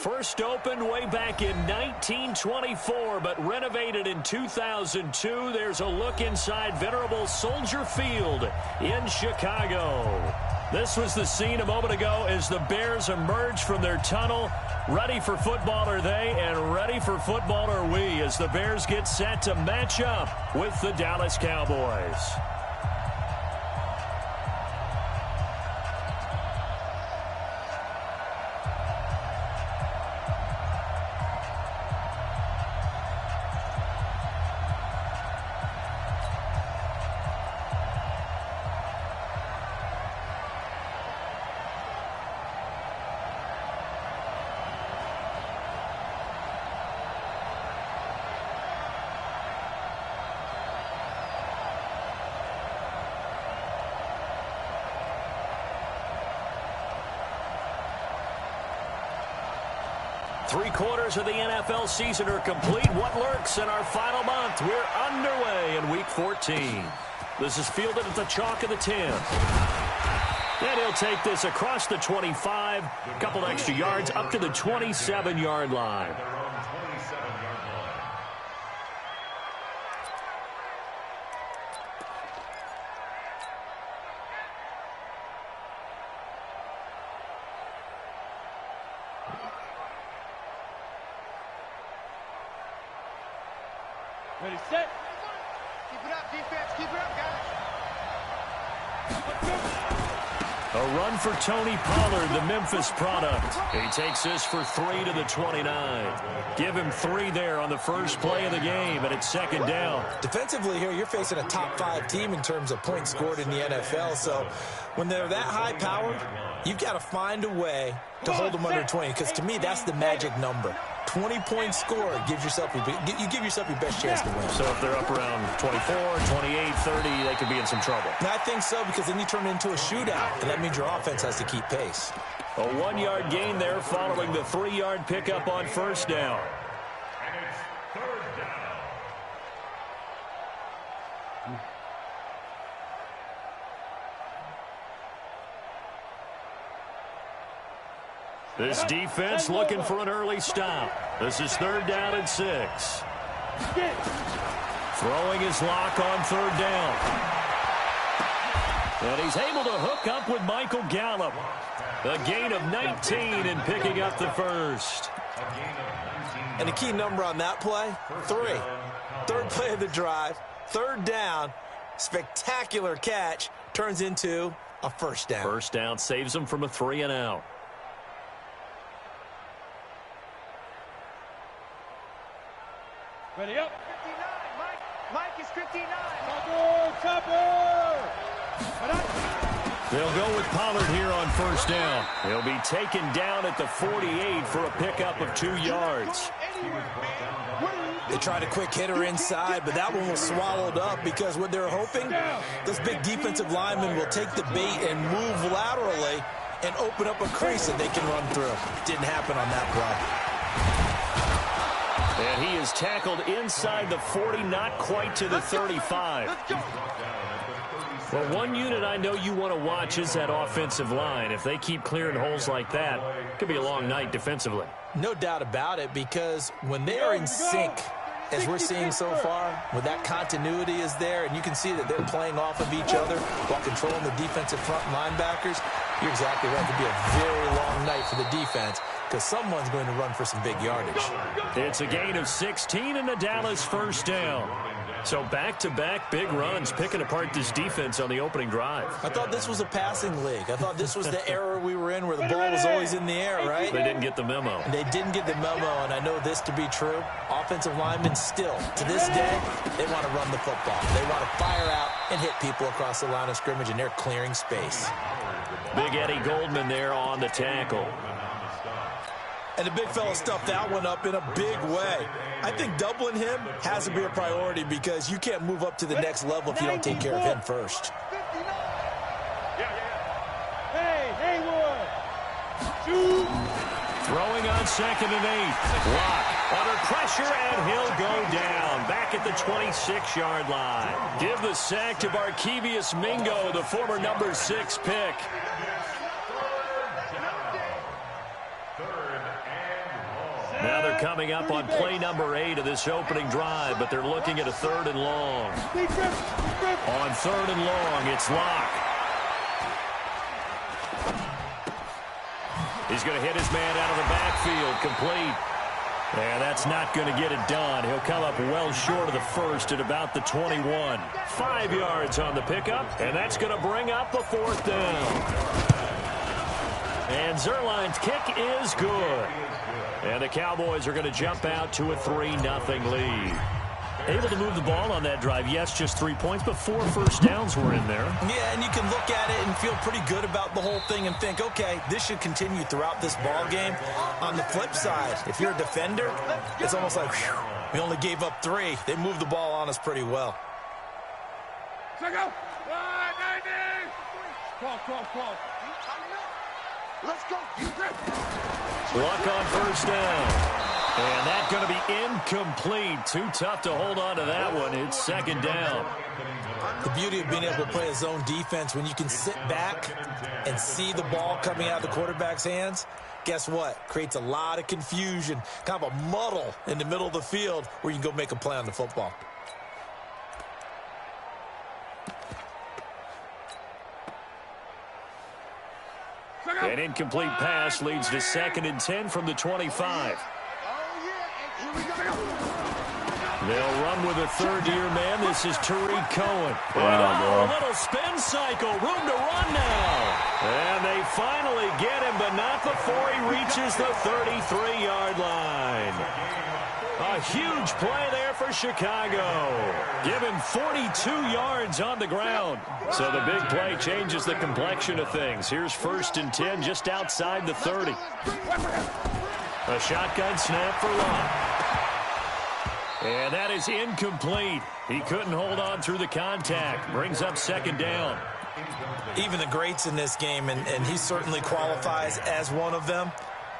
First opened way back in 1924, but renovated in 2002. There's a look inside venerable Soldier Field in Chicago. This was the scene a moment ago as the Bears emerge from their tunnel. Ready for football are they, and ready for football are we as the Bears get set to match up with the Dallas Cowboys. Three-quarters of the NFL season are complete. What lurks in our final month? We're underway in Week 14. This is fielded at the chalk of the 10. And he'll take this across the 25, a couple extra yards up to the 27-yard line. Ready, set. Keep it up, defense. Keep it up, guys. A run for Tony Pollard, the Memphis product. He takes this for 3 to the 29. Give him 3 there on the first play of the game, and it's second down. Defensively here, you're facing a top-5 team in terms of points scored in the NFL. So when they're that high-powered, you've got to find a way to hold them under 20, because to me, that's the magic number. 20 points scored gives yourself you give yourself your best chance to win. So if they're up around 24, 28, 30, they could be in some trouble. And I think so, because then you turn it into a shootout, and that means your offense has to keep pace. A 1-yard gain there following the 3-yard pickup on first down. And it's third down. This defense looking for an early stop. This is third down and 6. Throwing his lock on third down. And he's able to hook up with Michael Gallup. A gain of 19 and picking up the first. And the key number on that play, 3. Third play of the drive, third down, spectacular catch, turns into a first down. First down saves him from a 3-and-out. Ready up. 59, Mike is 59. Chopper. They'll go with Pollard here on first down. He'll be taken down at the 48 for a pickup of 2 yards. They tried a quick hitter inside, but that one was swallowed up because what they're hoping, this big defensive lineman will take the bait and move laterally and open up a crease that they can run through. Didn't happen on that play. And he is tackled inside the 40, not quite to the 35. Well, one unit I know you want to watch is that offensive line. If they keep clearing holes like that, it could be a long night defensively. No doubt about it, because when they are in sync, as we're seeing so far, when that continuity is there, and you can see that they're playing off of each other while controlling the defensive front linebackers, you're exactly right. It could be a very long night for the defense, because someone's going to run for some big yardage. It's a gain of 16 and a Dallas first down. So back-to-back big runs, picking apart this defense on the opening drive. I thought this was a passing league. I thought this was the era we were in where the ball was always in the air, right? They didn't get the memo. And they didn't get the memo, and I know this to be true. Offensive linemen still, to this day, they want to run the football. They want to fire out and hit people across the line of scrimmage, and they're clearing space. Big Eddie Goldman there on the tackle. And the big fella stuffed that one up in a big way. I think doubling him has to be a priority, because you can't move up to the next level if you don't take care of him first. Hey, Haywood. Shoot. Throwing on 2nd and 8. Lock under pressure, and he'll go down. Back at the 26-yard line. Give the sack to Barkevious Mingo, the former number 6 pick. Third and Now they're coming up on play number 8 of this opening drive, but they're looking at a 3rd and long. On 3rd and long, it's Locke. He's going to hit his man out of the backfield, complete. And that's not going to get it done. He'll come up well short of the first at about the 21. 5 yards on the pickup, and that's going to bring up a 4th down. And Zerline's kick is good. And the Cowboys are going to jump out to a 3-0 lead. Able to move the ball on that drive. Yes, just 3 points, but 4 first downs were in there. Yeah, and you can look at it and feel pretty good about the whole thing and think, okay, this should continue throughout this ball game. On the flip side, if you're a defender, it's almost like, whew, we only gave up 3. They moved the ball on us pretty well. Let's go. Let's go. Luck on first down. And that's going to be incomplete. Too tough to hold on to that one. It's 2nd down. The beauty of being able to play a zone defense, when you can sit back and see the ball coming out of the quarterback's hands, guess what? Creates a lot of confusion, kind of a muddle in the middle of the field where you can go make a play on the football. An incomplete pass leads to 2nd and 10 from the 25. They'll run with a 3rd-year man. This is Tariq Cohen. A little spin cycle. Room to run now. And they finally get him, but not before he reaches the 33-yard line. A huge play there for Chicago. Given 42 yards on the ground. So the big play changes the complexion of things. Here's 1st and 10 just outside the 30. A shotgun snap for Locke. And that is incomplete. He couldn't hold on through the contact. Brings up 2nd down. Even the greats in this game, and he certainly qualifies as one of them,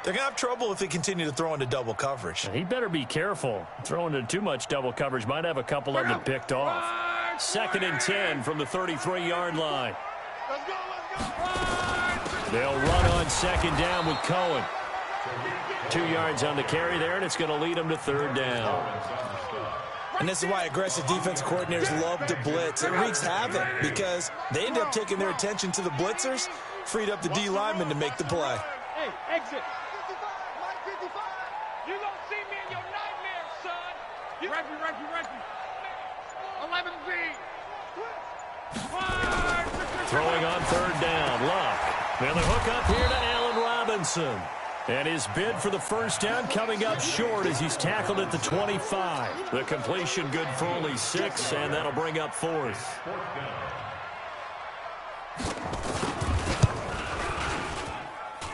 they're going to have trouble if they continue to throw into double coverage. He better be careful. Throwing into too much double coverage might have a couple of them picked off. 2nd and 10 from the 33-yard line. They'll run on 2nd down with Cohen. 2 yards on the carry there, and it's going to lead them to 3rd down. And this is why aggressive defensive coordinators love to blitz. It wreaks havoc because they end up taking their attention to the blitzers, freed up the D lineman to make the play. Hey, exit. You gonna see me in your nightmares, son. You Reggie. 11Z. Throwing on 3rd down, Locke. And the hook up here to Allen Robinson. And his bid for the 1st down coming up short as he's tackled at the 25. The completion good for only 6, and that'll bring up 4th.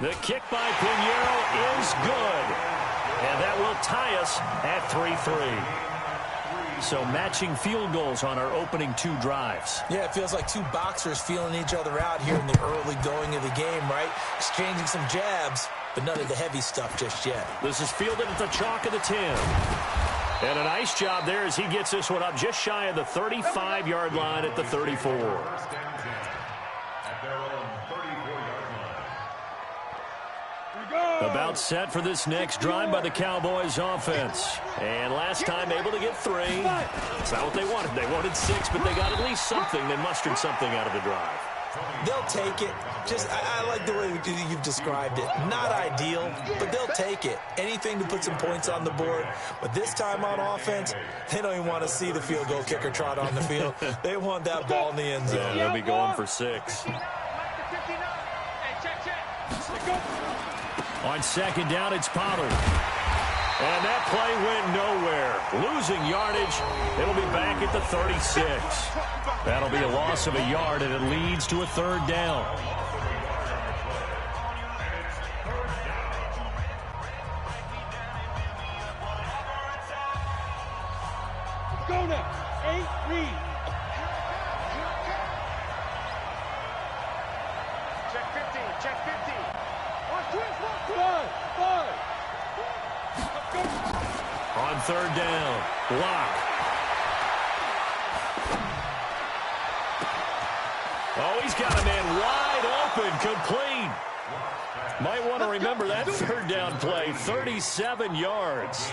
The kick by Pinheiro is good. And that will tie us at 3-3. So matching field goals on our opening 2 drives. Yeah, it feels like 2 boxers feeling each other out here in the early going of the game, right? Exchanging some jabs, but none of the heavy stuff just yet. This is fielded at the chalk of the 10. And a nice job there as he gets this one up just shy of the 35-yard line at the 34. About set for this next drive by the Cowboys offense. And last time able to get 3. It's not what they wanted. They wanted 6, but they got at least something. They mustered something out of the drive. They'll take it. I like the way you've described it. Not ideal, but they'll take it. Anything to put some points on the board. But this time on offense, they don't even want to see the field goal kicker trot on the field. They want that ball in the end zone. They'll be going for 6. On 2nd down, it's Pollard. And that play went nowhere. Losing yardage. It'll be back at the 36. That'll be a loss of a yard, and it leads to a 3rd down. Go now. 8 lead. Check 15. Check 15. On 3rd down, Locke. Oh, he's got a man wide open, complete. Might want to remember that third down play, 37 yards.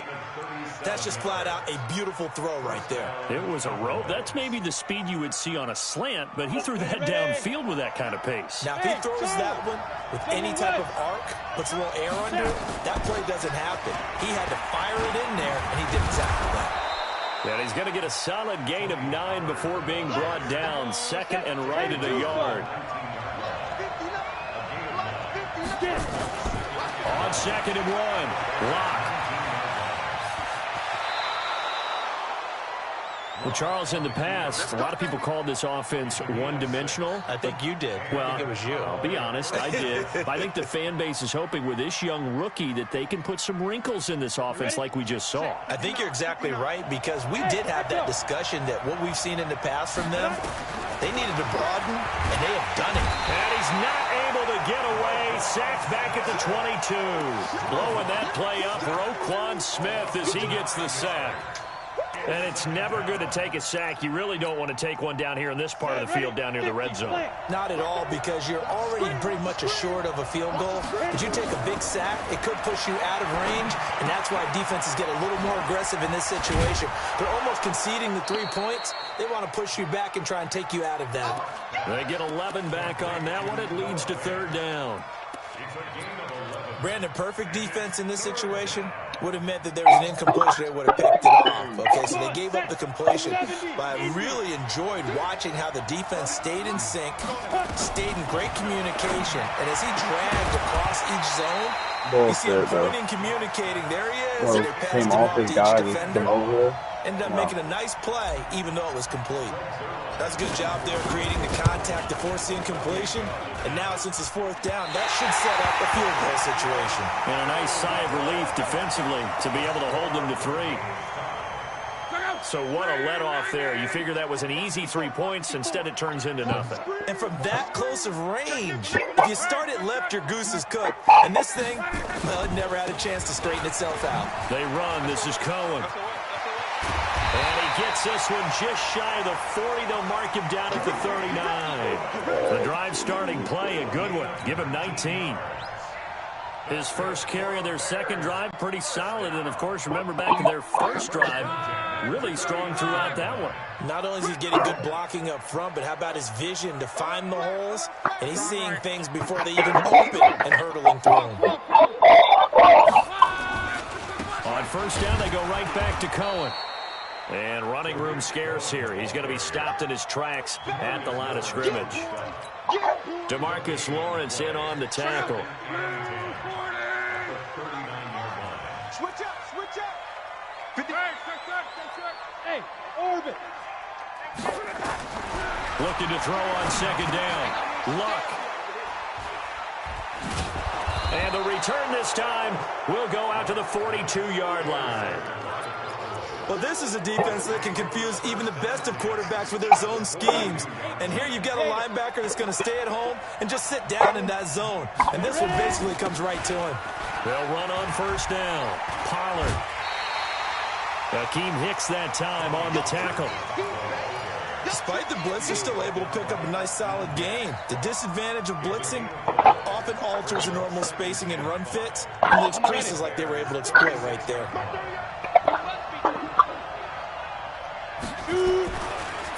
That's just flat out a beautiful throw right there. It was a rope. That's maybe the speed you would see on a slant, but he threw that downfield with that kind of pace. Now, if he throws that one with any type of arc, puts a little air under it, that play doesn't happen. He had to fire it in there, and he did exactly that. And he's going to get a solid gain of 9 before being brought down. Second and right at a yard. On second and 1, Locke. Well, Charles, in the past, a lot of people called this offense one-dimensional. I think you did. Well, I think it was you. I'll be honest, I did. But I think the fan base is hoping with this young rookie that they can put some wrinkles in this offense like we just saw. I think you're exactly right, because we did have that discussion that what we've seen in the past from them, they needed to broaden, and they have done it. And he's not able to get away. Sacked back at the 22. Blowing that play up, Roquan Smith as he gets the sack. And it's never good to take a sack. You really don't want to take one down here in this part of the field down near the red zone. Not at all, because you're already pretty much assured of a field goal. If you take a big sack, it could push you out of range, and that's why defenses get a little more aggressive in this situation. They're almost conceding the 3 points. They want to push you back and try and take you out of that. They get 11 back on that one. It leads to third down. Brandon, perfect defense in this situation would have meant that there was an incompletion. They would have picked it off. Okay, so they gave up the completion. But I really enjoyed watching how the defense stayed in sync, stayed in great communication. And as he dragged across each zone, you see him pointing, communicating. There he is. Well, and they passed him off to each defender. Ended up making a nice play, even though it was complete. That's a good job there creating the contact to force the incompletion. And now, since it's fourth down, that should set up a field goal situation. And a nice sigh of relief defensively to be able to hold them to 3. So what a let-off there. You figure that was an easy 3 points. Instead, it turns into nothing. And from that close of range, if you start it left, your goose is cooked. And this thing, well, it never had a chance to straighten itself out. They run. This is Cohen. And he gets this one just shy of the 40. They'll mark him down at the 39. The drive starting play, a good one. Give him 19. His first carry of their second drive, pretty solid. And, of course, remember back to their first drive, really strong throughout that one. Not only is he getting good blocking up front, but how about his vision to find the holes? And he's seeing things before they even open and hurtling through them. On first down, they go right back to Cohen. And running room scarce here. He's going to be stopped in his tracks at the line of scrimmage. DeMarcus Lawrence in on the tackle. Switch up, switch up. 50. Hey, orbit. Looking to throw on second down. Luck. And the return this time will go out to the 42-yard line. Well, this is a defense that can confuse even the best of quarterbacks with their zone schemes. And here you've got a linebacker that's going to stay at home and just sit down in that zone. And this one basically comes right to him. They'll run on first down. Pollard. Akeem Hicks that time on the tackle. Despite the blitz, they're still able to pick up a nice solid gain. The disadvantage of blitzing often alters the normal spacing and run fits, and leaves creases like they were able to exploit right there.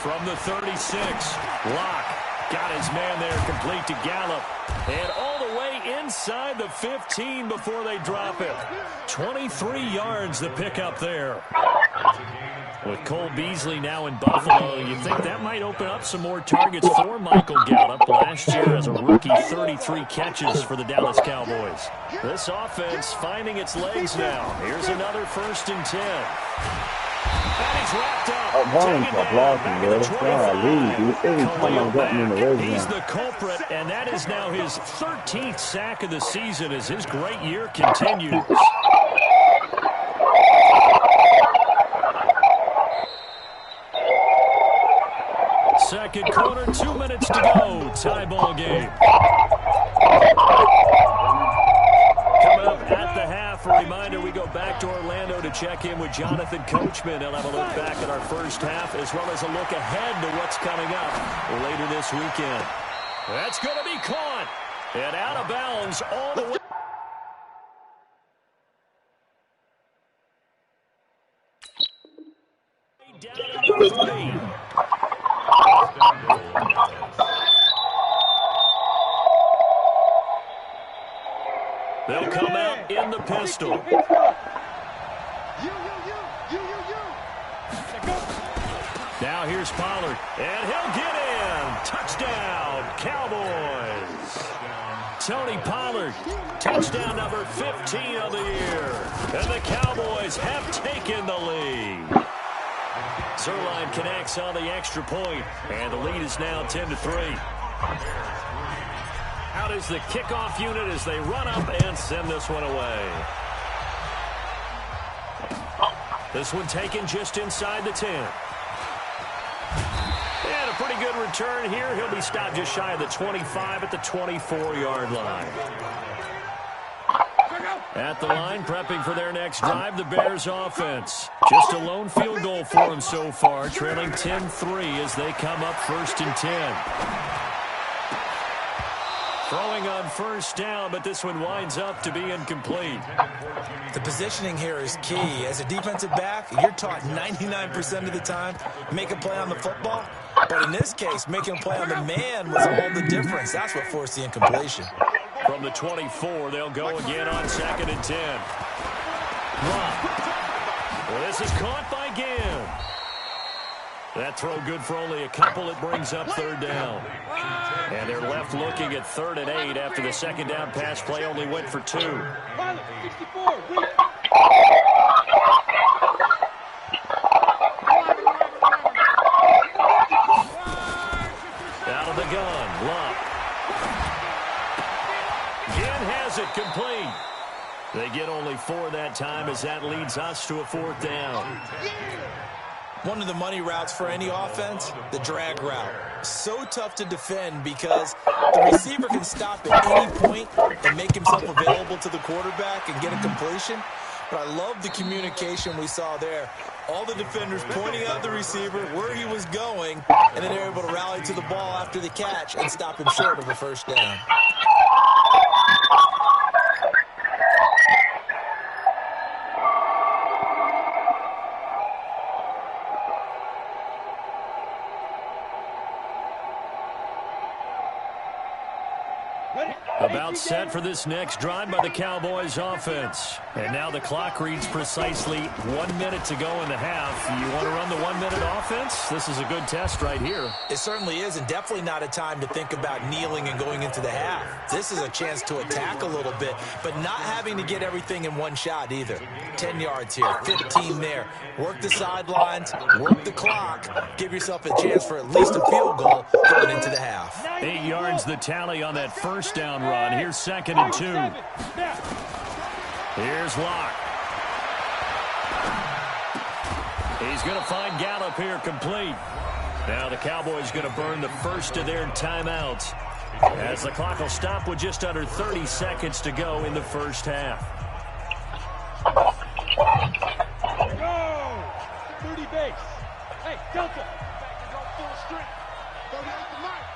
From the 36, Locke got his man there complete to Gallup. And all the way inside the 15 before they drop it. 23 yards the pickup there. With Cole Beasley now in Buffalo, you think that might open up some more targets for Michael Gallup. Last year as a rookie, 33 catches for the Dallas Cowboys. This offense finding its legs now. Here's another 1st and 10. And he's wrapped up. He's the culprit, and that is now his 13th sack of the season as his great year continues. Second quarter, 2 minutes to go. Tie ball game. Coming up at the half, a reminder, we go back to Orlando to check in with Jonathan Coachman. He'll have a look back at our first half as well as a look ahead to what's coming up later this weekend. That's going to be caught. And out of bounds all the way. Down at the 3. They'll come out in the pistol. Now here's Pollard, and he'll get in. Touchdown, Cowboys. Tony Pollard, touchdown number 15 of the year. And the Cowboys have taken the lead. Zerline connects on the extra point, and the lead is now 10-3. Out is the kickoff unit as they run up and send this one away. This one taken just inside the 10. And a pretty good return here. He'll be stopped just shy of the 25 at the 24-yard line. At the line, prepping for their next drive, the Bears offense. Just a lone field goal for them so far, trailing 10-3 as they come up 1st and 10. Throwing on first down, but this one winds up to be incomplete. The positioning here is key. As a defensive back, you're taught 99% of the time, make a play on the football. But in this case, making a play on the man was all the difference. That's what forced the incompletion. From the 24, they'll go again on 2nd and 10. Well, this is caught by Ginn. That throw good for only a couple. It brings up 3rd down. And they're left looking at 3rd and 8 after the 2nd down pass play only went for 2. Out of the gun, Luck. Ginn has it complete. They get only 4 that time as that leads us to a 4th down. One of the money routes for any offense, the drag route. So tough to defend because the receiver can stop at any point and make himself available to the quarterback and get a completion. But I love the communication we saw there. All the defenders pointing out the receiver, where he was going, and then they're able to rally to the ball after the catch and stop him short of a 1st down. About set for this next drive by the Cowboys offense. And now the clock reads precisely 1 minute to go in the half. You want to run the 1-minute offense? This is a good test right here. It certainly is, and definitely not a time to think about kneeling and going into the half. This is a chance to attack a little bit, but not having to get everything in one shot either. 10 yards here, 15 there. Work the sidelines, work the clock. Give yourself a chance for at least a field goal going into the half. 8 yards the tally on that 1st down run. Here's 2nd and 2. Here's Locke. He's going to find Gallup here complete. Now the Cowboys going to burn the first of their timeouts as the clock will stop with just under 30 seconds to go in the 1st half. Go! 30 base. Hey, Delta. Go full strength. 38 to Mike.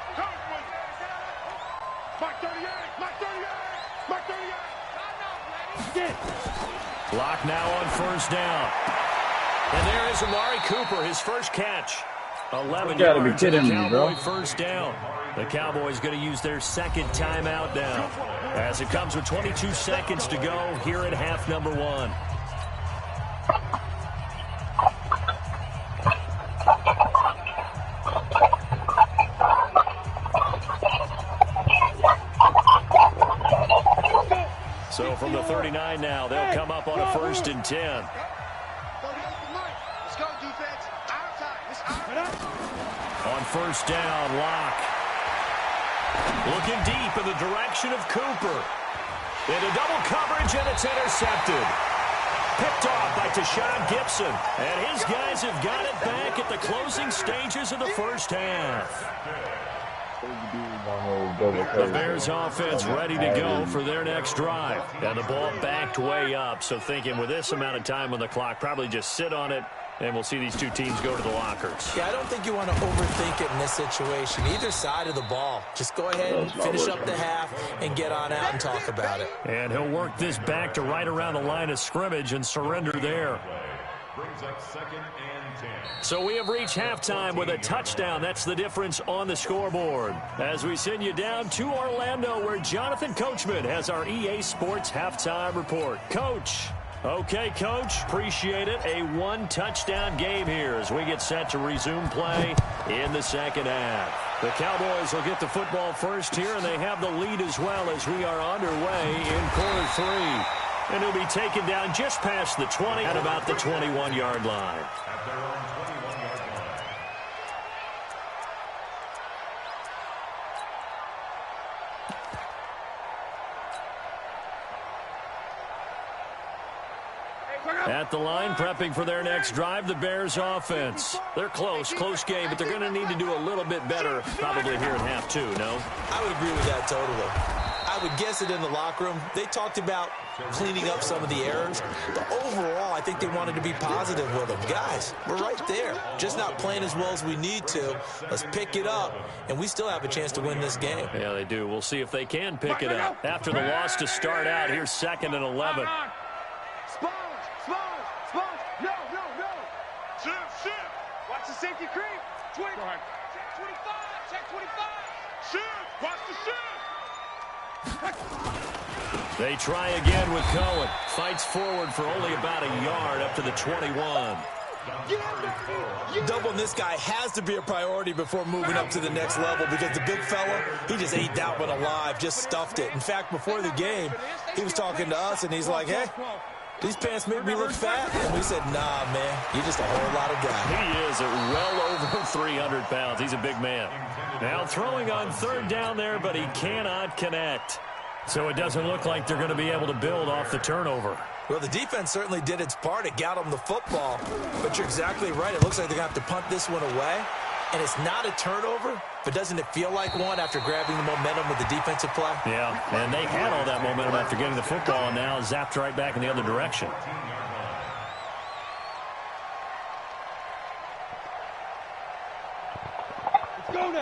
Mike 38. Mike 38. Mike 38. Lock now on 1st down. And there is Amari Cooper, his first catch. 11 yards to the Cowboy 1st down. The Cowboys going to use their 2nd timeout now as it comes with 22 seconds to go here at half number 1. So from the 39 now, they'll come up on a 1st and 10. Let's go, defense. Our time. It's our time. On 1st down, Locke. Looking deep in the direction of Cooper. Into double coverage, and it's intercepted. Picked off by Tashawn Gibson. And his guys have got it back at the closing stages of the 1st half. The Bears offense ready to go for their next drive. And the ball backed way up. So thinking with this amount of time on the clock, probably just sit on it And we'll see these two teams go to the lockers. Yeah, I don't think you want to overthink it in this situation. Either side of the ball. Just go ahead and finish up the half and get on out and talk about it. And he'll work this back to right around the line of scrimmage and surrender there. Brings up 2nd and 10. So we have reached halftime with a touchdown. That's the difference on the scoreboard. As we send you down to Orlando, where Jonathan Coachman has our EA Sports halftime report. Coach. Okay, Coach, appreciate it. A one-touchdown game here as we get set to resume play in the second half. The Cowboys will get the football first here, and they have the lead as well as we are underway in quarter 3. And he'll be taken down just past the 20 at about the 21-yard line. At their own 21-yard line. At the line, prepping for their next drive, the Bears offense. They're close game, but they're going to need to do a little bit better probably here in half 2, no? I would agree with that totally. I would guess it in the locker room. They talked about cleaning up some of the errors, but overall, I think they wanted to be positive with them. Guys, we're right there. Just not playing as well as we need to. Let's pick it up, and we still have a chance to win this game. Yeah, they do. We'll see if they can pick it up. After the loss to start out, here's 2nd and 11. Sponge. No. Shift. Watch the safety creep. 20. Check 25. Check 25. Shift. Watch the shift. They try again with Cohen. Fights forward for only about a yard up to the 21. Doubling this guy has to be a priority before moving up to the next level because the big fella, he just ate that one alive, just stuffed it. In fact, before the game, he was talking to us, and he's like, hey, these pants make me look fat. And we said, nah, man, you're just a whole lot of guy. He is at well over 300 pounds. He's a big man. Now throwing on 3rd down there, but he cannot connect. So it doesn't look like they're going to be able to build off the turnover. Well, the defense certainly did its part. It got them the football. But you're exactly right. It looks like they're going to have to punt this one away. And it's not a turnover, but doesn't it feel like one after grabbing the momentum with the defensive play? Yeah, and they had all that momentum after getting the football, and now zapped right back in the other direction.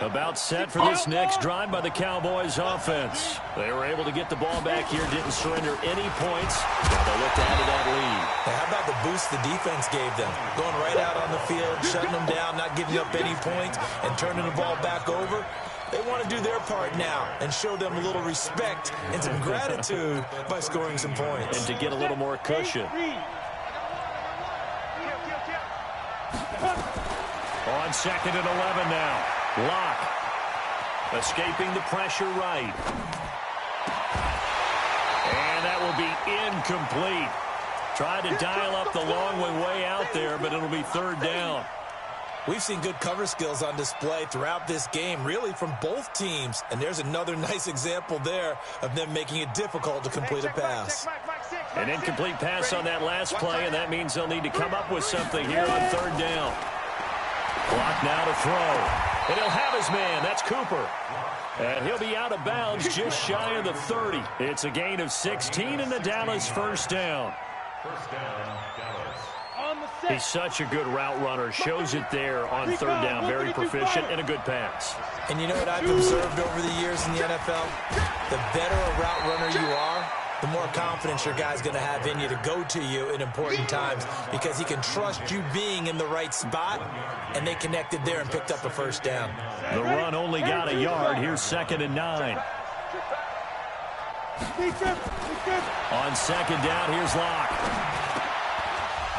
About set for this next drive by the Cowboys offense. They were able to get the ball back here, didn't surrender any points. Now they look to add to that lead. Now, how about the boost the defense gave them? Going right out on the field, shutting them down, not giving up any points, and turning the ball back over. They want to do their part now and show them a little respect and some gratitude by scoring some points. And to get a little more cushion. On 2nd and 11 now. Lock. Escaping the pressure right. And that will be incomplete. Tried to dial up the long way out there, but it'll be 3rd down. We've seen good cover skills on display throughout this game, really from both teams. And there's another nice example there of them making it difficult to complete a pass. An incomplete pass on that last play, and that means they'll need to come up with something here on 3rd down. Clock now to throw. And he'll have his man. That's Cooper. And he'll be out of bounds just shy of the 30. It's a gain of 16 and the Dallas 1st down. First down, Dallas. He's such a good route runner. Shows it there on 3rd down. Very proficient and a good pass. And you know what I've observed over the years in the NFL? The better a route runner you are, the more confidence your guy's going to have in you to go to you in important times because he can trust you being in the right spot, and they connected there and picked up a 1st down. The run only got a yard. Here's 2nd and 9. On 2nd down, here's Locke.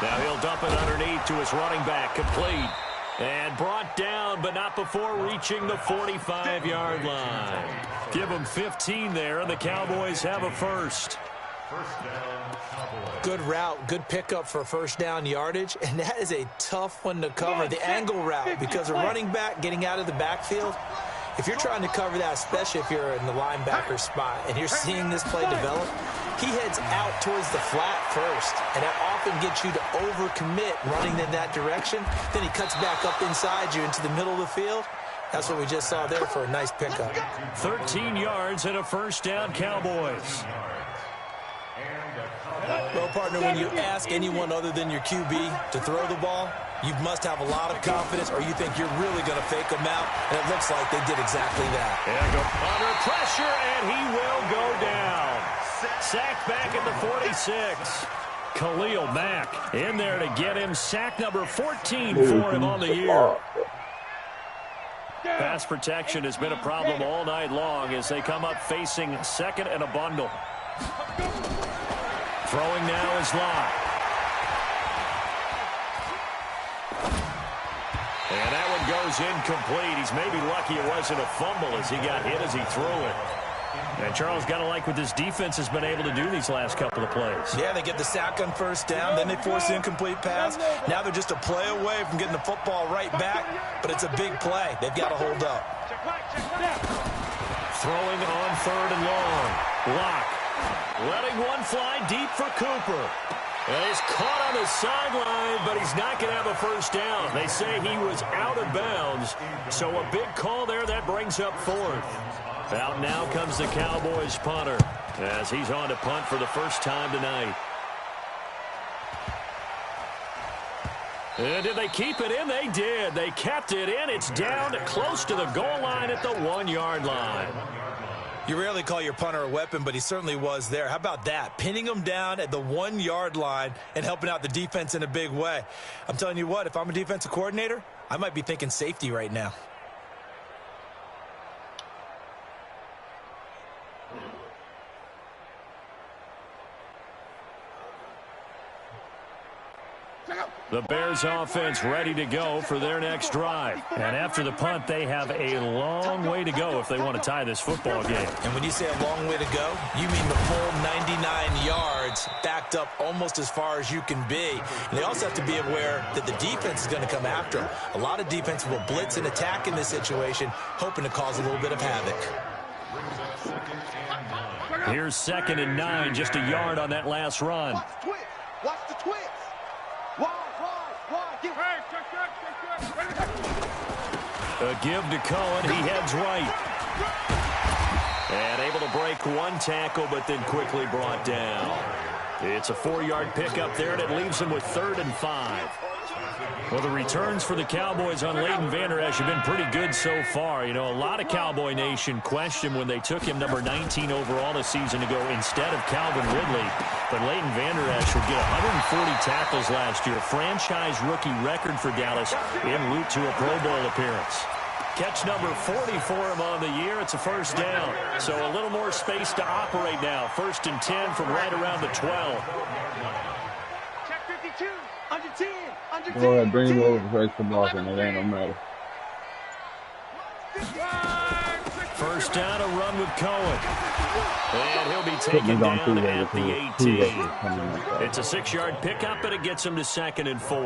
Now he'll dump it underneath to his running back, complete. And brought down, but not before reaching the 45-yard line. Give them 15 there, and the Cowboys have a 1st. First down, Cowboys. Good route, good pickup for 1st down yardage, and that is a tough one to cover, the angle route, because a running back getting out of the backfield, if you're trying to cover that, especially if you're in the linebacker spot and you're seeing this play develop, he heads out towards the flat first, and that often gets you to overcommit running in that direction. Then he cuts back up inside you into the middle of the field. That's what we just saw there for a nice pickup. 13 yards and a 1st down, Cowboys. Well, partner, when you ask anyone other than your QB to throw the ball, you must have a lot of confidence, or you think you're really going to fake them out, and it looks like they did exactly that. And go under pressure, and he will go down. Sacked back at the 46. Khalil Mack in there to get him. Sack number 14 for him on the year. Pass protection has been a problem all night long as they come up facing second and a bundle. Throwing now is Locke. And that one goes incomplete. He's maybe lucky it wasn't a fumble as he got hit as he threw it. And Charles, got to like what this defense has been able to do these last couple of plays. Yeah, they get the sack on first down, then they force the incomplete pass. Now they're just a play away from getting the football right back, but it's a big play. They've got to hold up. Throwing on third and long. Locke letting one fly deep for Cooper. And he's caught on the sideline, but he's not going to have a first down. They say he was out of bounds, so a big call there that brings up fourth. Out now comes the Cowboys punter as he's on to punt for the first time tonight. And did they keep it in? They did. They kept it in. It's down close to the goal line at the 1-yard line. You rarely call your punter a weapon, but he certainly was there. How about that? Pinning him down at the 1-yard line and helping out the defense in a big way. I'm telling you what, if I'm a defensive coordinator, I might be thinking safety right now. The Bears offense ready to go for their next drive. And after the punt, they have a long way to go if they want to tie this football game. And when you say a long way to go, you mean the full 99 yards backed up almost as far as you can be. And they also have to be aware that the defense is going to come after them. A lot of defense will blitz and attack in this situation, hoping to cause a little bit of havoc. Here's 2nd and 9, just a yard on that last run. Watch the twist. A give to Cohen. He heads right. And able to break one tackle, but then quickly brought down. It's a 4-yard pickup there, and it leaves him with 3rd and 5. Well, the returns for the Cowboys on Leighton Vander Esch have been pretty good so far. You know, a lot of Cowboy Nation questioned when they took him number 19 overall a season ago instead of Calvin Ridley. But Leighton Vander Esch would get 140 tackles last year. Franchise rookie record for Dallas en route to a Pro Bowl appearance. Catch number 40 for him on the year. It's a first down. So a little more space to operate now. 1st and 10 from right around the 12. Check 52. Under 10. Under 10. Go ahead, bring him over for extra blocking. It ain't no matter. First down, a run with Cohen. And he'll be taken down at the 18. It's a 6-yard pickup, and it gets him to 2nd and 4.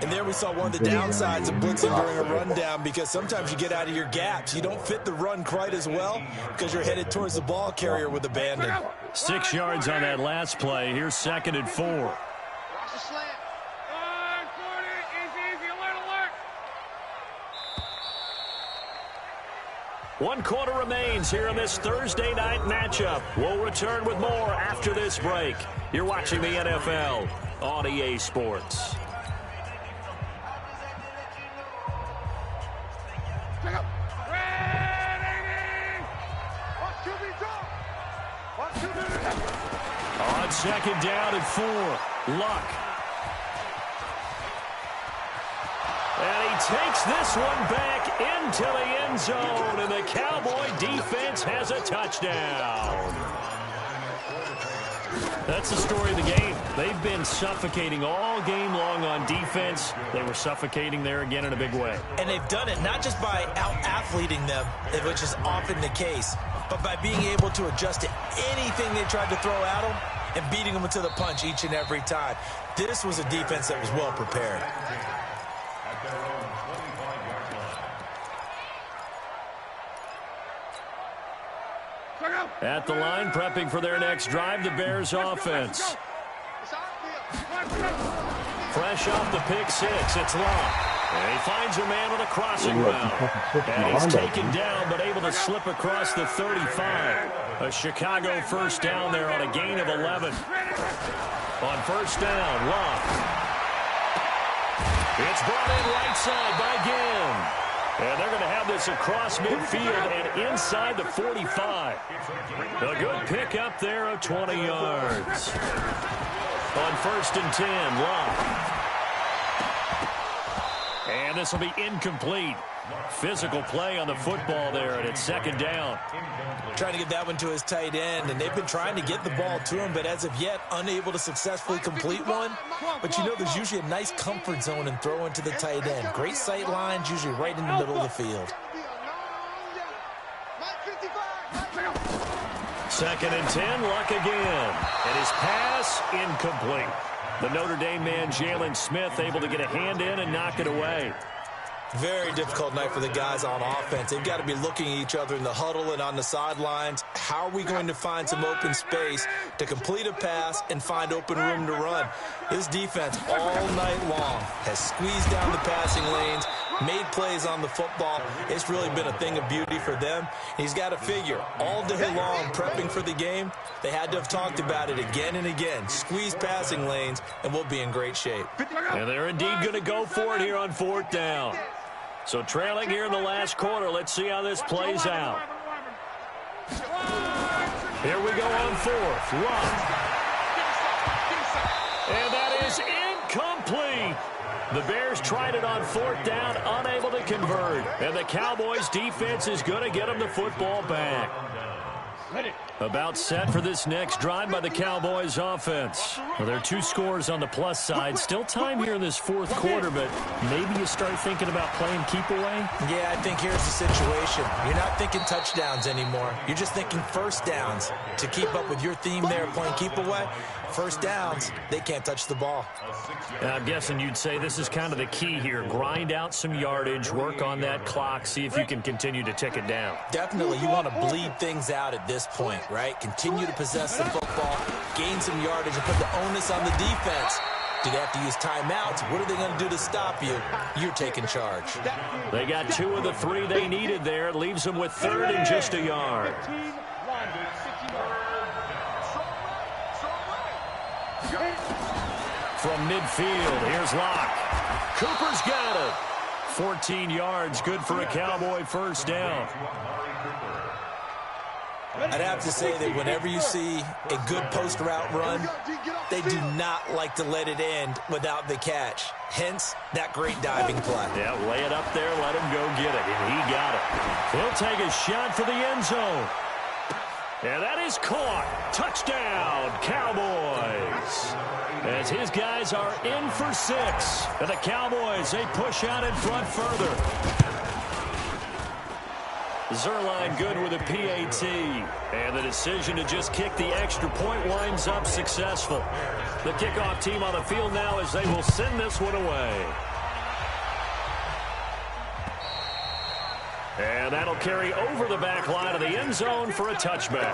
And there we saw one of the downsides of blitzing during a rundown, because sometimes you get out of your gaps. You don't fit the run quite as well because you're headed towards the ball carrier with abandon. 6 yards on that last play. Here's 2nd and 4. Watch the slant. One quarter remains here in this Thursday night matchup. We'll return with more after this break. You're watching the NFL on EA Sports. On 2nd down and 4, Luck. And he takes this one back into the end zone, and the Cowboy defense has a touchdown. That's the story of the game. They've been suffocating all game long on defense. They were suffocating there again in a big way. And they've done it not just by out-athleting them, which is often the case, but by being able to adjust to anything they tried to throw at them and beating them into the punch each and every time. This was a defense that was well prepared. At the line, prepping for their next drive, the Bears offense. Fresh off the pick 6, it's Locke. And he finds a man on a crossing route. And he's taken down, but able to slip across the 35. A Chicago first down there on a gain of 11. On first down, Love. It's brought in right side by Ginn. And they're going to have this across midfield and inside the 45. A good pick up there of 20 yards. On first and 10, Love. And this will be incomplete. Physical play on the football there, and it's second down. Trying to get that one to his tight end, and they've been trying to get the ball to him, but as of yet, unable to successfully complete one. But you know there's usually a nice comfort zone in throwing to the tight end. Great sight lines, usually right in the middle of the field. Second and 10, Luck again. And his pass, incomplete. The Notre Dame man, Jalen Smith, able to get a hand in and knock it away. Very difficult night for the guys on offense. They've got to be looking at each other in the huddle and on the sidelines. How are we going to find some open space to complete a pass and find open room to run? This defense all night long has squeezed down the passing lanes, made plays on the football. It's really been a thing of beauty for them. He's got to figure all day long prepping for the game. They had to have talked about it again and again. Squeeze passing lanes, and we'll be in great shape. And they're indeed going to go for it here on fourth down. So trailing here in the last quarter, let's see how this plays out. Here we go on fourth. Love. And that is incomplete. The Bears tried it on fourth down, unable to convert. And the Cowboys defense is going to get them the football back. About set for this next drive by the Cowboys offense. Well, there are two scores on the plus side. Still time here in this fourth quarter, but maybe you start thinking about playing keep away? Yeah, I think here's the situation. You're not thinking touchdowns anymore. You're just thinking first downs. To keep up with your theme there, playing keep away, first downs, they can't touch the ball. I'm guessing you'd say this is kind of the key here. Grind out some yardage, work on that clock, see if you can continue to tick it down. Definitely, you want to bleed things out at this point, right? Continue to possess the football, gain some yardage, and put the onus on the defense. Do they have to use timeouts? What are they going to do to stop you? You're taking charge. They got 2 of the 3 they needed there. It leaves them with third and just a yard. From midfield, here's Locke. Cooper's got it. 14 yards, good for a Cowboy first down. I'd have to say that whenever you see a good post route run, they do not like to let it end without the catch. Hence, that great diving play. Yeah, lay it up there, let him go get it, and he got it. He'll take a shot for the end zone. And that is caught. Touchdown, Cowboys. As his guys are in for 6. And the Cowboys, they push out in front further. Zerline good with a PAT. And the decision to just kick the extra point winds up successful. The kickoff team on the field now as they will send this one away. And that'll carry over the back line of the end zone for a touchback.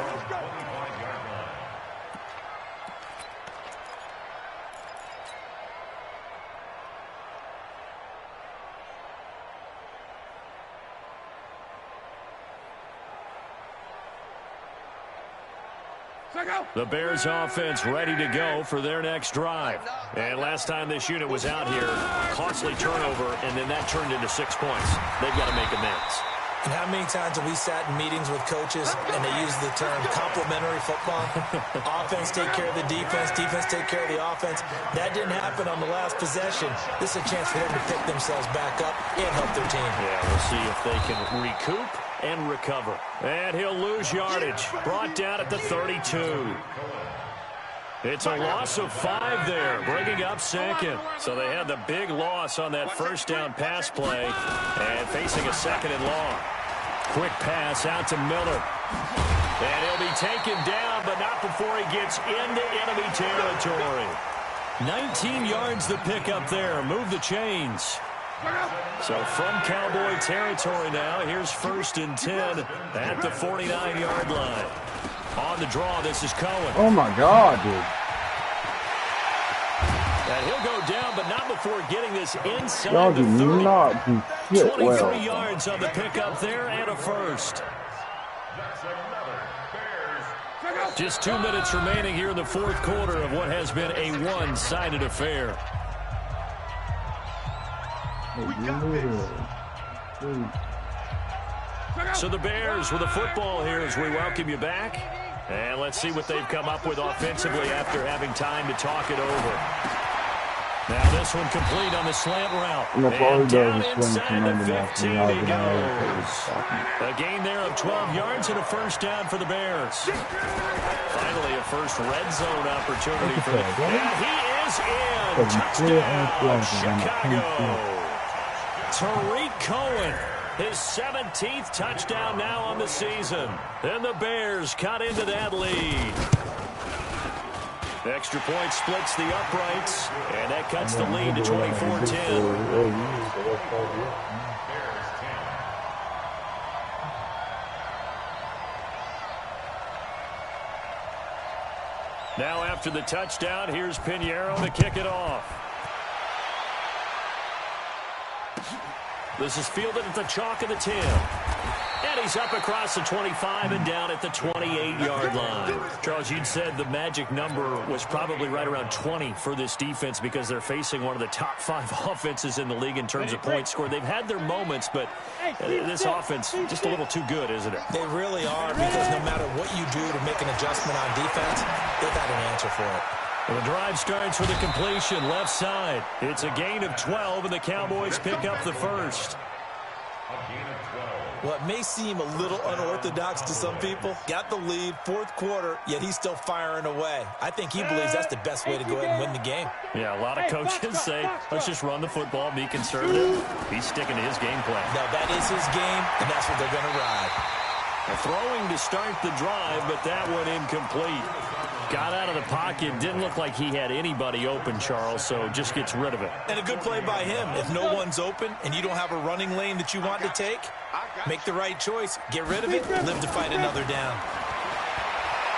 The Bears offense ready to go for their next drive. And last time this unit was out here, costly turnover, and then that turned into 6 points. They've got to make amends. And how many times have we sat in meetings with coaches and they use the term complementary football? Offense take care of the defense, defense take care of the offense. That didn't happen on the last possession. This is a chance for them to pick themselves back up and help their team. Yeah, we'll see if they can recoup and recover. And he'll lose yardage. Brought down at the 32. It's a loss of 5 there, bringing up second. So they had the big loss on that first down pass play and facing a second and long. Quick pass out to Miller. And he'll be taken down, but not before he gets into enemy territory. 19 yards the pick up there. Move the chains. So from Cowboy territory now, here's first and 10 at the 49-yard line. On the draw, this is Cohen. Oh, my God, dude. And he'll go down, but not before getting this inside Y'all the do 30. not do shit 23 well. yards on the pickup there and a first. That's another Bears. Just 2 minutes remaining here in the fourth quarter of what has been a one-sided affair. So the Bears with the football here as we welcome you back. And let's see what they've come up with offensively after having time to talk it over. Now this one complete on the slant route. And that's all he And does down is swing inside from the under that. 15 he goes. A gain there of 12 yards and a first down for the Bears. Finally a first red zone opportunity for them. And he is in. Touchdown, Chicago. Tariq Cohen, his 17th touchdown now on the season. And the Bears cut into that lead. Extra point splits the uprights, and that cuts the lead to 24-10. Now after the touchdown, here's Pinheiro to kick it off. This is fielded at the chalk of the 10. And he's up across the 25 and down at the 28-yard line. Charles, you'd said the magic number was probably right around 20 for this defense because they're facing one of the top 5 offenses in the league in terms of points scored. They've had their moments, but this offense just a little too good, isn't it? They really are, because no matter what you do to make an adjustment on defense, they've got an answer for it. And the drive starts with a completion left side. It's a gain of 12, and the Cowboys pick up the first. Well, it may seem a little unorthodox to some people. Got the lead, fourth quarter, yet he's still firing away. I think he believes that's the best way to go ahead and win the game. Yeah, a lot of coaches say, let's just run the football, be conservative. He's sticking to his game plan. Now, that is his game, and that's what they're going to ride. Throwing to start the drive, but that one incomplete. Got out of the pocket. Didn't look like he had anybody open, Charles, so just gets rid of it. And a good play by him. If no one's open and you don't have a running lane that you want to take, make the right choice. Get rid of it. Live to fight another down.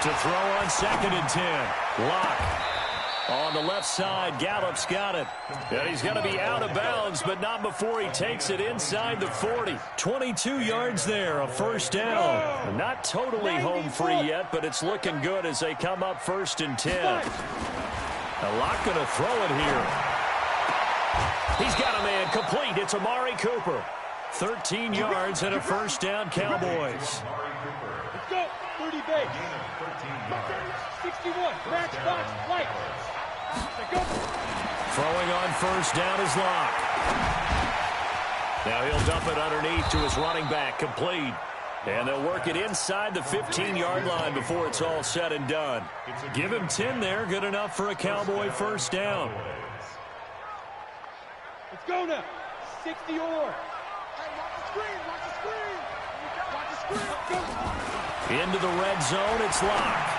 To throw on 2nd and 10. Lock. On the left side, Gallup's got it. And he's going to be out of bounds, but not before he takes it inside the 40. 22 yards there, a first down. Not totally home free yet, but it's looking good as they come up 1st and 10. Now Locke going to throw it here. He's got a man complete. It's Amari Cooper. 13 yards and a first down, Cowboys. Let's go. 30 base. 61. Match box. Light. Throwing on first down is Locke. Now he'll dump it underneath to his running back, complete. And they'll work it inside the 15-yard line before it's all said and done. Give him 10 there, good enough for a Cowboy first down. Let's go now. 60 or. Into the red zone, it's Locke.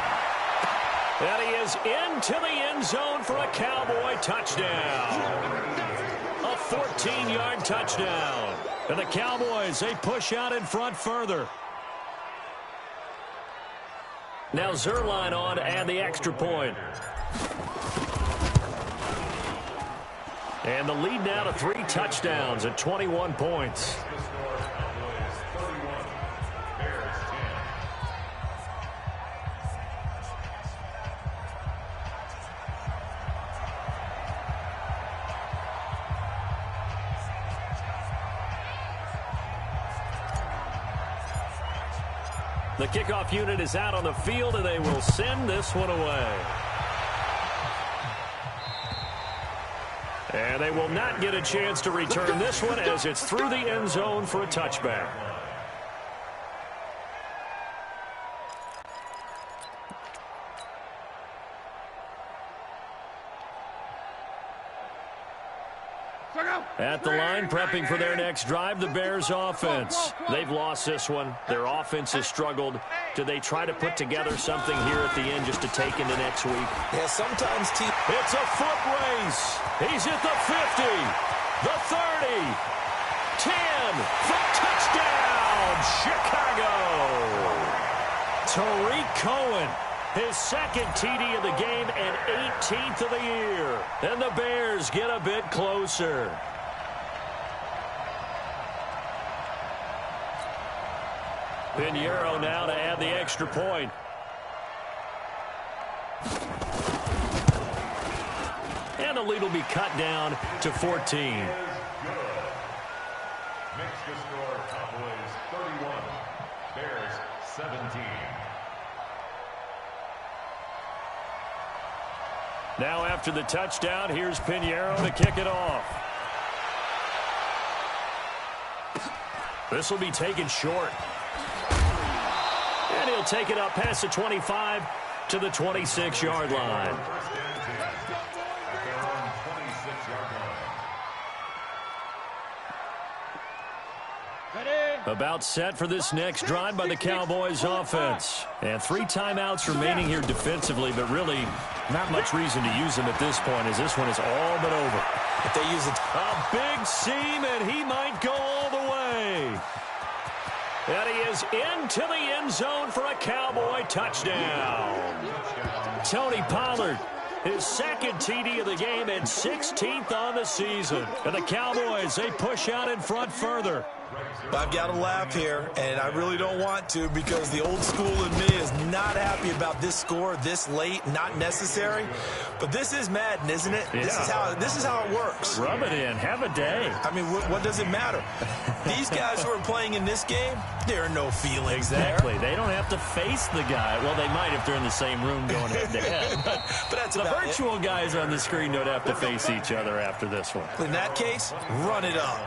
And he is into the end zone for a Cowboy touchdown. A 14-yard touchdown. And the Cowboys, they push out in front further. Now Zerline on to add the extra point. And the lead now to 3 touchdowns at 21 points. The kickoff unit is out on the field, and they will send this one away. And they will not get a chance to return this one as it's through the end zone for a touchback. At the line, prepping for their next drive, the Bears offense. They've lost this one. Their offense has struggled. Do they try to put together something here at the end just to take into next week? Yeah, sometimes teams... It's a foot race. He's at the 50, the 30, 10, for touchdown, Chicago. Tariq Cohen, His second TD of the game and 18th of the year. And the Bears get a bit closer. Pinheiro now to add the extra point. And the lead will be cut down to 14. Makes the score Cowboys 31, Bears 17. Now after the touchdown, here's Pinheiro to kick it off. This will be taken short. And he'll take it up past the 25 to the 26-yard line. About set for this next drive by the Cowboys offense. And 3 timeouts remaining here defensively, but really not much reason to use them at this point as this one is all but over. If they use a big seam, and he might go all the way. And he is into the end zone for a Cowboy touchdown. Tony Pollard, his second TD of the game and 16th on the season. And the Cowboys, they push out in front further. I've got to laugh here, and I really don't want to because the old school in me is not happy about this score this late, not necessary. But this is Madden, isn't it? Yeah. This is how it works. Rub it in. Have a day. I mean, what does it matter? These guys who are playing in this game, there are no feelings exactly. there. They don't have to face the guy. Well, they might if they're in the same room going head-to-head. But that's the about virtual it. Guys on the screen don't have to face each other after this one. In that case, run it up.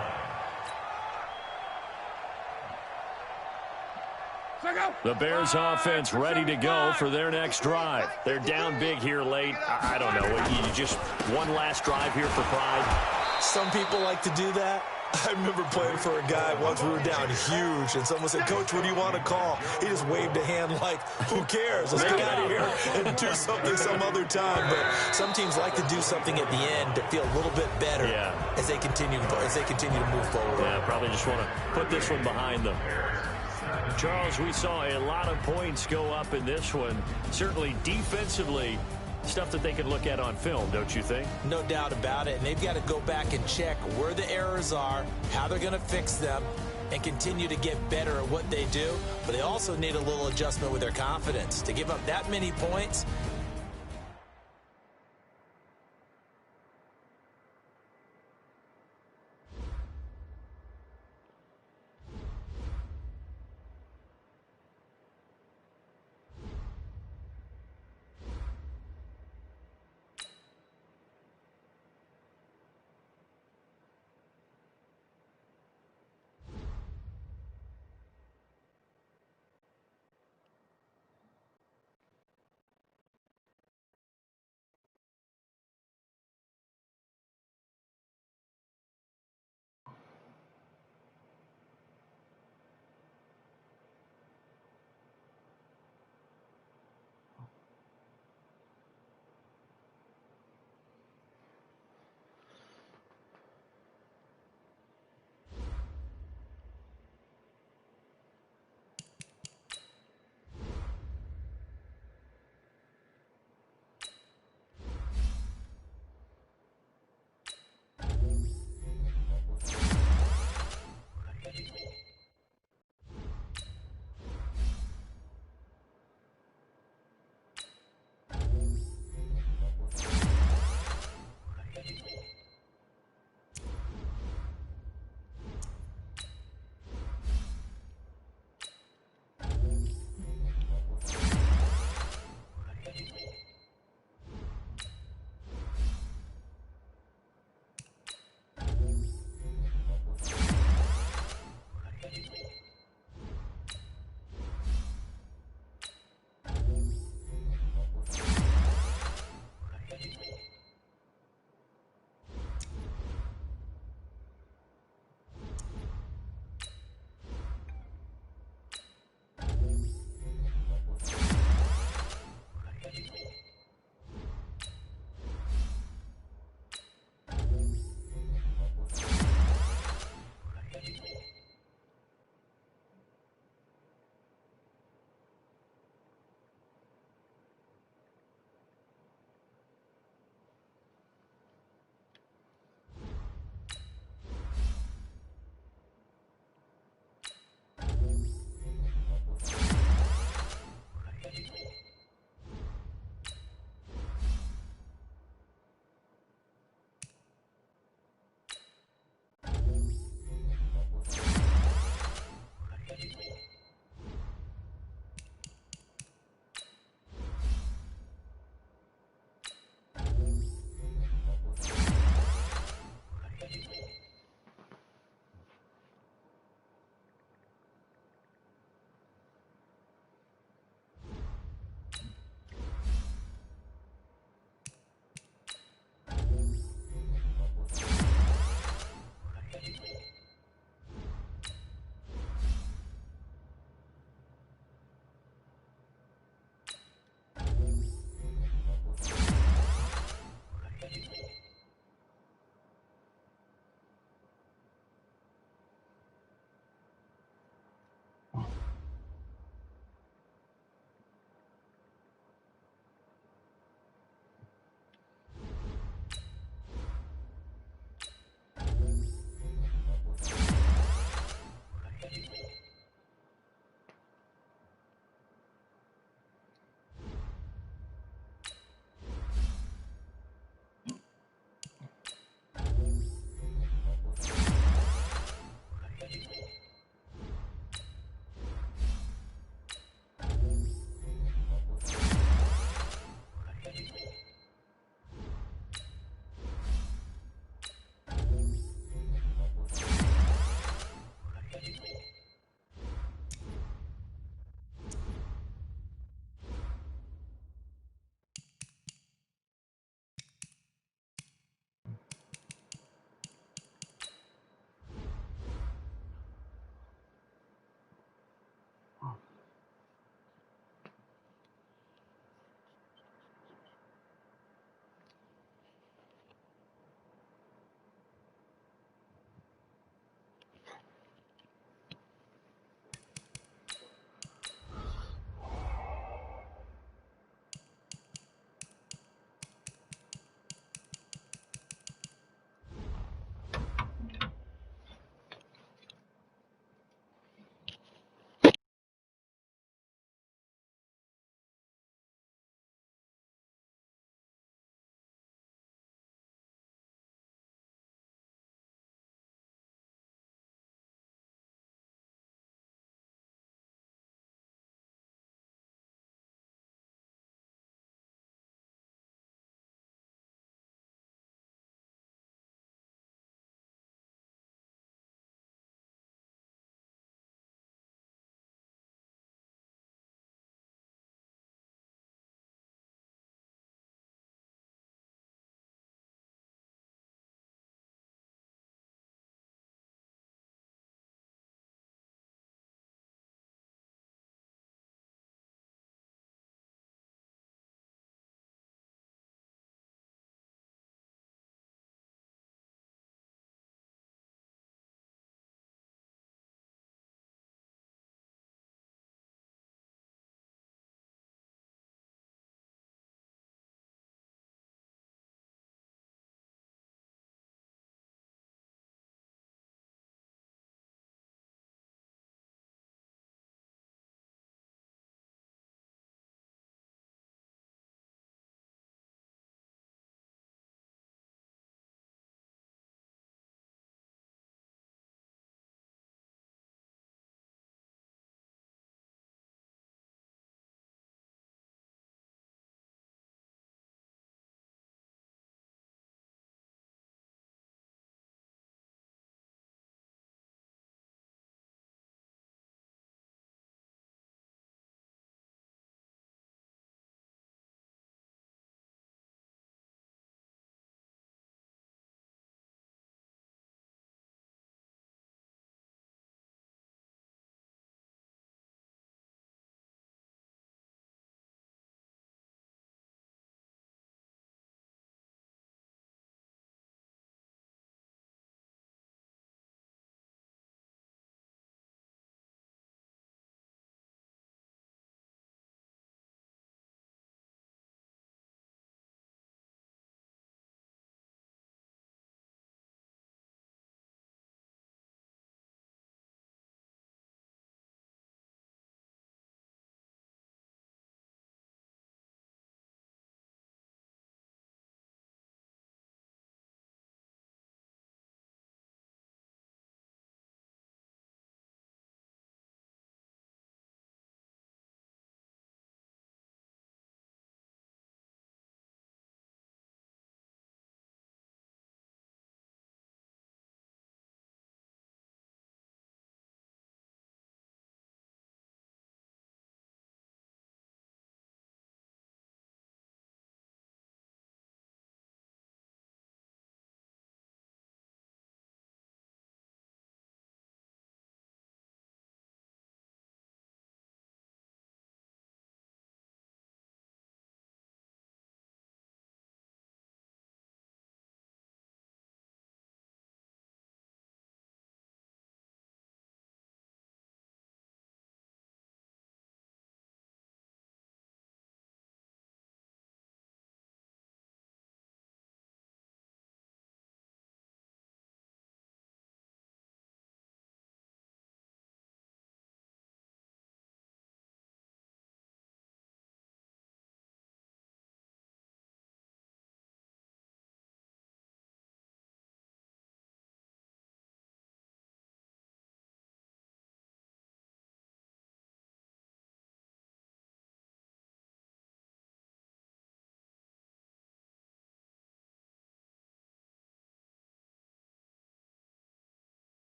The Bears offense ready to go for their next drive. They're down big here late. I don't know. You just one last drive here for pride. Some people like to do that. I remember playing for a guy once. We were down huge, and someone said, "Coach, what do you want to call?" He just waved a hand like, "Who cares? Let's get out of here and do something some other time." But some teams like to do something at the end to feel a little bit better as they continue to move forward. Yeah, probably just want to put this one behind them. Charles, we saw a lot of points go up in this one. Certainly defensively, stuff that they can look at on film, don't you think? No doubt about it. And they've got to go back and check where the errors are, how they're going to fix them, and continue to get better at what they do. But they also need a little adjustment with their confidence. To give up that many points